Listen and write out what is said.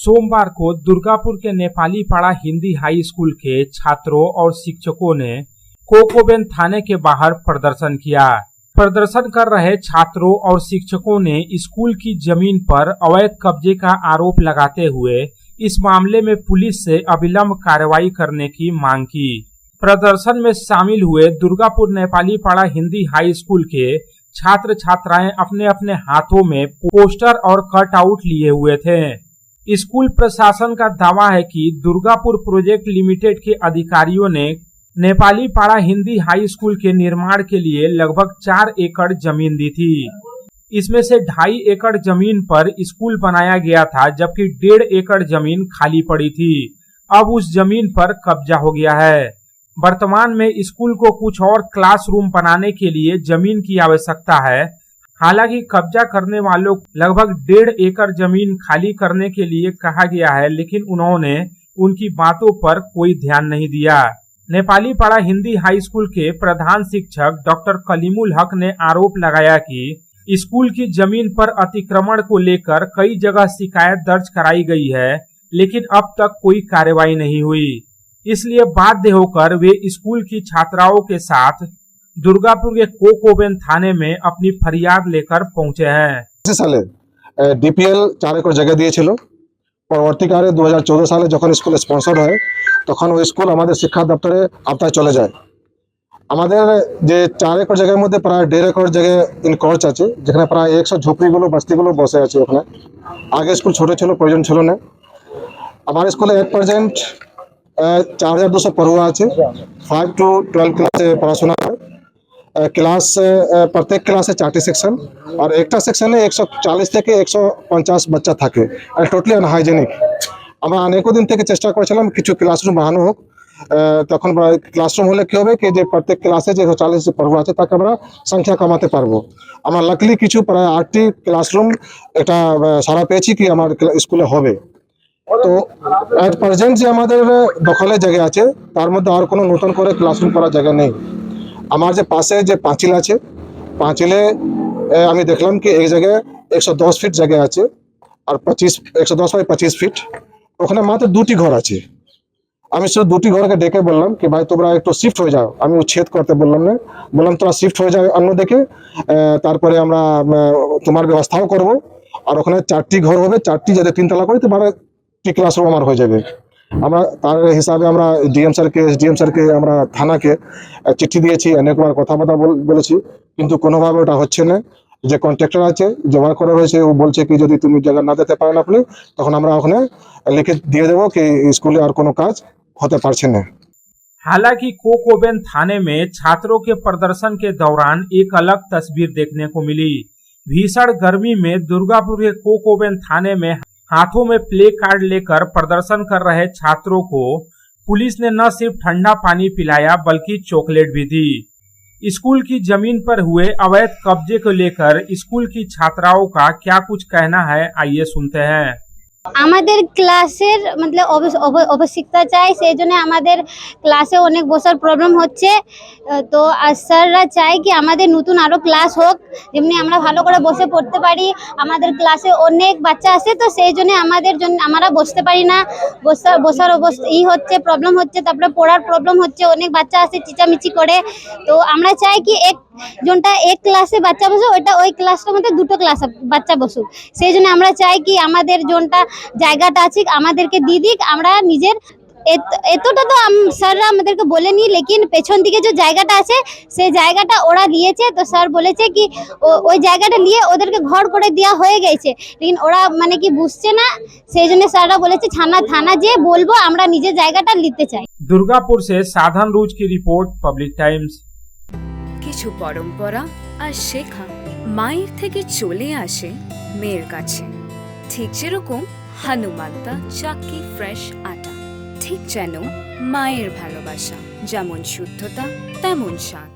सोमवार को दुर्गापुर के नेपाली पाड़ा हिंदी हाई स्कूल के छात्रों और शिक्षकों ने कोकोबेन थाने के बाहर प्रदर्शन किया। प्रदर्शन कर रहे छात्रों और शिक्षकों ने स्कूल की जमीन पर अवैध कब्जे का आरोप लगाते हुए इस मामले में पुलिस से अविलंब कार्रवाई करने की मांग की। प्रदर्शन में शामिल हुए दुर्गापुर नेपाली पाड़ा हिंदी हाई स्कूल के छात्र छात्राएं अपने अपने हाथों में पोस्टर और कट आउट लिए हुए थे। स्कूल प्रशासन का दावा है कि दुर्गापुर प्रोजेक्ट लिमिटेड के अधिकारियों ने नेपाली पाड़ा हिंदी हाई स्कूल के निर्माण के लिए लगभग 4 एकड़ जमीन दी थी। इसमें से 2.5 एकड़ जमीन पर स्कूल बनाया गया था, जबकि 1.5 एकड़ जमीन खाली पड़ी थी। अब उस जमीन पर कब्जा हो गया है। वर्तमान में स्कूल को कुछ और क्लासरूम बनाने के लिए जमीन की आवश्यकता है। हालांकि कब्जा करने वालों को लगभग 1.5 एकड़ जमीन खाली करने के लिए कहा गया है, लेकिन उन्होंने उनकी बातों पर कोई ध्यान नहीं दिया। नेपाली पाड़ा हिंदी हाई स्कूल के प्रधान शिक्षक डॉक्टर कलीमुल हक ने आरोप लगाया कि स्कूल की जमीन पर अतिक्रमण को लेकर कई जगह शिकायत दर्ज कराई गई है, लेकिन अब तक कोई कार्रवाई नहीं हुई। इसलिए बाध्य होकर वे स्कूल की छात्राओं के साथ दुर्गापुर के कोकोबेन थाने में अपनी फरियाद लेकर पहुंचे हैं। साले ডিপিএল 4 একর জায়গা দিয়েছিল। পরবর্তীকালে 2014 সালে যখন স্কুল স্পন্সর হয় তখন ওই স্কুল আমাদের শিক্ষা দপ্তরে আওতায় চলে যায়। আমাদের যে 4 একর জায়গার মধ্যে প্রায় 1.5 একর জায়গা ইনকোর্স আছে, যেখানে প্রায় 100 ঝুপড়িগুলো বস্তিগুলো বসে আছে। ওখানে আগে স্কুল ছোট ছিল, প্রয়োজন ছিল না। আমার স্কুলে এট প্রেজেন্ট 4200 পড়ুয়া আছে। 5 to 12 ক্লাসে পড়াশোনা হয়। ক্লাস প্রত্যেক ক্লাসে 4টি সেকশন, আর একটা সেকশনে 140 থেকে 150 বাচ্চা থাকে, আর টোটালি আনহাইজেনিক। আমরা অনেক দিন থেকে চেষ্টা করেছিলাম কিছু ক্লাসরুম বানানো হোক। তখন ক্লাসরুম হলে কি হবে কি যে প্রত্যেক ক্লাসে যে 140 পড়ুয়া আছে তাকে আমরা সংখ্যা কমাতে পারবো। আমরা লাকলি কিছু প্রায় 8টি ক্লাসরুম এটা সারা পেয়েছি কি আমার স্কুলে হবে। তো এট প্রেজেন্ট যে আমাদের দখলে জায়গা আছে তার মধ্যে আর কোনো নতুন করে ক্লাসরুম করার জায়গা নেই। আমার যে পাশে যে পাঁচিল আছে, পাঁচিলে আমি দেখলাম কি এক জায়গায় 110 ফিট জায়গা আছে, আর 110 বাই 25 ফিট ওখানে মাত্র 2টি ঘর আছে। আমি শুধু 2টি ঘরকে ডেকে বললাম কি ভাই তোমরা একটু শিফট হয়ে যাও। আমি উচ্ছেদ করতে বললাম না, বললাম তোরা শিফট হয়ে যাও অন্য দিকে, তারপরে আমরা তোমার ব্যবস্থাও করব। আর ওখানে 4টি ঘর হবে, 4টি যদি 3 তলা করি তো 12টি ক্লাসরুম আমার হয়ে যাবে। আমরা তার হিসাবে আমরা ডিএম স্যারকে, এসডিএম স্যারকে, আমরা থানাকে চিঠি দিয়েছি, অনেকবার কথাবার্তা বলেছি, কিন্তু কোনোভাবে ওটা হচ্ছে না। যে কন্ট্রাক্টর আছে জমা করা হয়েছে, ও বলছে কি যদি তুমি জায়গা না দিতে পারেন আপনি, তখন আমরা ওখানে লিখে দিয়ে দেবো কি স্কুলে আর কোনো কাজ होते पारছে না। हालांकि कोकोबेन थाने में छात्रों के प्रदर्शन के दौरान एक अलग तस्वीर देखने को मिली। भीषण गर्मी में दुर्गापुर के कोकोबेन थाने में हाथों में प्ले कार्ड लेकर प्रदर्शन कर रहे छात्रों को पुलिस ने न सिर्फ ठंडा पानी पिलाया बल्कि चॉकलेट भी दी। स्कूल की जमीन पर हुए अवैध कब्जे को लेकर स्कूल की छात्राओं का क्या कुछ कहना है, आइए सुनते हैं। আমাদের ক্লাসের অবশ্যিকতা চাই, সেই জন্য আমাদের ক্লাসে অনেক বসার প্রবলেম হচ্ছে। তো স্যাররা চাই কি আমাদের নতুন আরো ক্লাস হোক, যেমনি আমরা ভালো করে বসে পড়তে পারি। আমাদের ক্লাসে অনেক বাচ্চা আসে, তো সেই জন্য আমরা বসতে পারি না, বসার অবস্থা হচ্ছে, প্রবলেম হচ্ছে। তারপরে পড়ার প্রবলেম হচ্ছে, অনেক বাচ্চা আসে চিচামিচি করে। তো আমরা চাই কি জনটা এক ক্লাসে বাচ্চা বসুক, ওই ক্লাসটার মধ্যে 2টো ক্লাস বাচ্চা বসুক। সেই জন্য আমরা চাই কি আমাদের জনটা জায়গাটা আছে আমাদেরকে দিয়ে দিক। আমরা নিজের এতটা তো স্যাররা আমাদেরকে বলেনি, লেকিন পেছন দিকে যে জায়গাটা আছে সেই জায়গাটা ওরা নিয়েছে। তো স্যার বলেছে কি ওই জায়গাটা নিয়ে ওদেরকে ঘর করে দেওয়া হয়ে গেছে, লেকিন ওরা মানে কি বুঝছে না। সেই জন্য স্যাররা বলেছে থানা যে বলবো আমরা নিজের জায়গাটা নিতে চাই। दुर्गापुर से साधन रूज की रिपोर्ट, पब्लिक टाइम्स। কিছু পরম্পরা আর শেখা মায়ের থেকে চলে আসে মেয়ের কাছে, ঠিক যেরকম হনুমান্তা চাক্কি ফ্রেশ আটা, ঠিক যেন মায়ের ভালোবাসা, যেমন শুদ্ধতা তেমন স্বাদ।